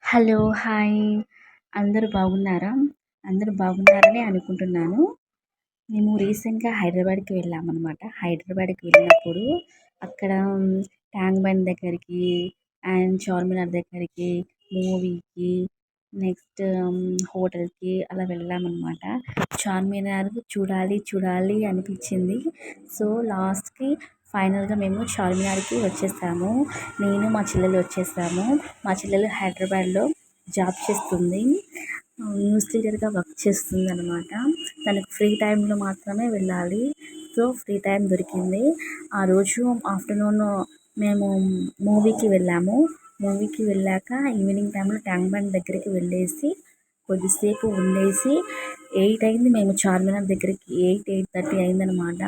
Hello! Hi! అందరూ బాగున్నారా? అందరూ బాగున్నారనే అనుకుంటున్నాను. మేము రీసెంట్‌గా హైదరాబాద్‌కి వెళ్ళామనమాట. హైదరాబాద్‌కి వెళ్ళినప్పుడు అక్కడ ట్యాంక్ బండ్ దగ్గరికి అండ్ చార్మినార్ దగ్గరికి, మూవీకి, నెక్స్ట్ హోటల్‌కి అలా వెళ్ళామనమాట. చార్మినార్ చూడాలి, చూడాలి అనిపించింది. సో, లాస్ట్‌కి ఫైనల్‌గా మేము చార్మినార్‌కి వచ్చేసాము. నేను, మా చెల్లెలు వచ్చేసాము. మా చెల్లెలు హైదరాబాద్‌లో జాబ్ చేస్తుంది. న్యూస్ రీడర్‌గా వర్క్ చేస్తుందనమాట. తనకు ఫ్రీ టైంలో మాత్రమే వెళ్ళాలి. సో, ఫ్రీ టైం దొరికింది. ఆ రోజు ఆఫ్టర్‌నూన్ మేము మూవీకి వెళ్ళాము. మూవీకి వెళ్ళాక ఈవినింగ్ టైంలో ట్యాంక్ బండ్ దగ్గరికి వెళ్ళేసి కొద్దిసేపు ఉండేసి 8 అయింది. మేము చార్మినార్ దగ్గరికి 8:30 అయిందనమాట.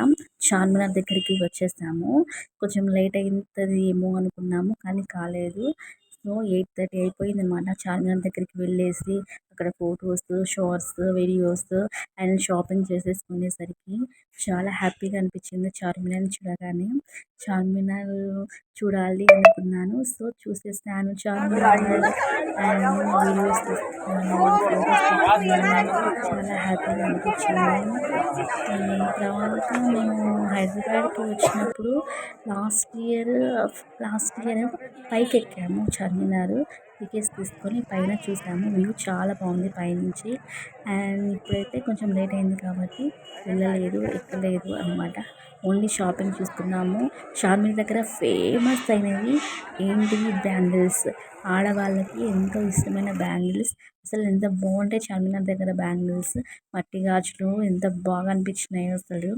చార్మినార్ దగ్గరికి వచ్చేసాము. కొంచెం లేట్ అవుతుంది ఏమో అనుకున్నాము, కానీ కాలేదు. సో, 8:30 అయిపోయిందనమాట. చార్మినార్ దగ్గరికి వెళ్ళేసి అక్కడ photos, shorts, videos and shopping చేసేసుకునేసరికి చాలా హ్యాపీగా అనిపించింది చార్మినార్ని చూడగానే. చార్మినార్ చూడాలి అనుకున్నాను. సో, చూసేసాను చార్మినార్ అండ్ వీడియోస్ తీసుకున్నాను, ఫొటోస్ తీసుకున్నాను. చాలా హ్యాపీగా అనిపించింది. తర్వాత మేము హైదరాబాద్కి వచ్చినప్పుడు లాస్ట్ ఇయర్ పైకి ఎక్కాము చార్మినార్. టికెట్స్ తీసుకొని పైన చూసాము. వ్యూ చాలా బాగుంది పైనుంచి. అండ్ ఇప్పుడైతే కొంచెం లేట్ అయింది కాబట్టి ఎక్కలేదు అనమాట. ఓన్లీ షాపింగ్ చూస్తున్నాము. చార్మినార్ దగ్గర ఫేమస్ అయినవి ఏంటివి? బ్యాంగిల్స్. ఆడవాళ్ళకి ఎంతో ఇష్టమైన బ్యాంగిల్స్. అసలు ఎంత బాగుంటాయి చార్మినార్ దగ్గర బ్యాంగిల్స్. మట్టి గాజులు ఎంత బాగా అనిపించినాయో అసలు.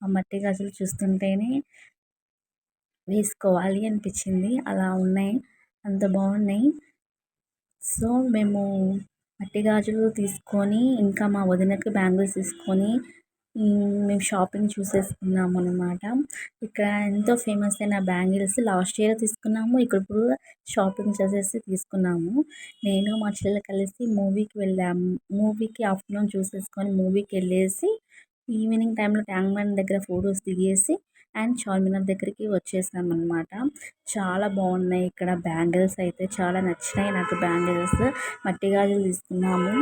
ఆ మట్టి గాజులు చూస్తుంటేనే వేసుకోవాలి అనిపించింది. అలా ఉన్నాయి, అంత బాగున్నాయి. సో, మేము మట్టి గాజులు తీసుకొని ఇంకా మా వదినకి బ్యాంగిల్స్ తీసుకొని మేము షాపింగ్ చూసేసుకున్నాము అనమాట. ఇక్కడ ఎంతో ఫేమస్ అయిన బ్యాంగిల్స్ లాస్ట్ ఇయర్ తీసుకున్నాము. ఇప్పుడు షాపింగ్ చేసేసి తీసుకున్నాము. నేను మా చెల్లెలు కలిసి మూవీకి వెళ్ళాము. మూవీకి ఆఫ్టర్నూన్ చూసేసుకొని మూవీకి వెళ్ళేసి ఈవినింగ్ టైంలో ట్యాంక్ బండ్ దగ్గర ఫొటోస్ దిగేసి అండ్ చార్మినార్ దగ్గరికి వచ్చేసామన్నమాట. చాలా బాగున్నాయి ఇక్కడ బ్యాంగిల్స్ అయితే చాలా నచ్చినాయి నాకు బ్యాంగిల్స్. మట్టి గాజులు తీసుకున్నాము.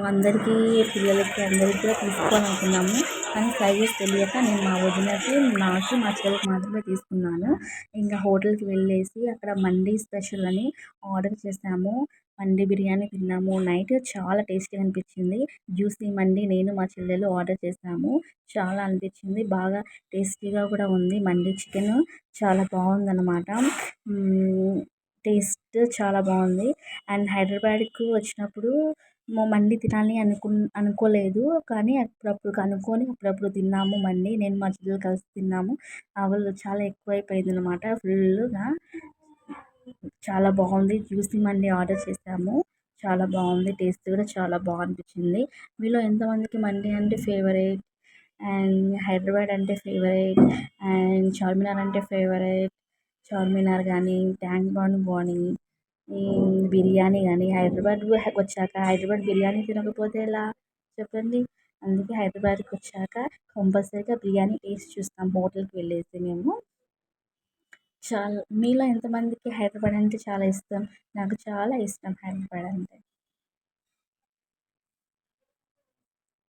అందరికీ పిల్లలకి అందరికీ కూడా తీసుకోవాలనుకున్నాము, కానీ సైజెస్ తెలియక నేను మా వదినకి, నాకు, మా చెల్లికి మాత్రమే తీసుకున్నాను. ఇంకా హోటల్కి వెళ్ళేసి అక్కడ మండీ స్పెషల్ అని ఆర్డర్ చేసాము. మండీ బిర్యానీ తిన్నాము. నైట్ చాలా టేస్టీగా అనిపించింది. జ్యూసీ మండీ నేను మా చెల్లెలు ఆర్డర్ చేసాము. చాలా అనిపించింది, బాగా టేస్టీగా కూడా ఉంది. మండీ చికెన్ చాలా బాగుందన్నమాట. టేస్ట్ చాలా బాగుంది. అండ్ హైదరాబాద్కు వచ్చినప్పుడు మండీ తినాలి అనుకోలేదు, కానీ అప్పుడప్పుడు కనుక్కొని అప్పుడప్పుడు తిన్నాము మండీ. నేను మా చెల్లెలు కలిసి తిన్నాము. వాళ్ళు చాలా ఎక్కువైపోయింది అనమాట ఫుల్గా. చాలా బాగుంది. జ్యూసీ మండీ ఆర్డర్ చేసాము. చాలా బాగుంది. టేస్ట్ కూడా చాలా బాగా అనిపించింది. మీలో ఎంతమందికి మండీ అంటే ఫేవరెట్ అండ్ హైదరాబాద్ అంటే ఫేవరెట్ అండ్ చార్మినార్ అంటే ఫేవరెట్? చార్మినార్ కానీ, ట్యాంక్ బండ్ కానీ, బిర్యానీ కానీ, హైదరాబాద్ వచ్చాక హైదరాబాద్ బిర్యానీ తినకపోతే ఎలా చెప్పండి? అందుకే హైదరాబాద్కి వచ్చాక కంపల్సరీగా బిర్యానీ టేస్ట్ చూస్తాం హోటల్కి వెళ్ళేసి మేము. మీలో ఎంతమందికి హైదరాబాద్ అంటే చాలా ఇష్టం? నాకు చాలా ఇష్టం హైదరాబాద్ అంటే.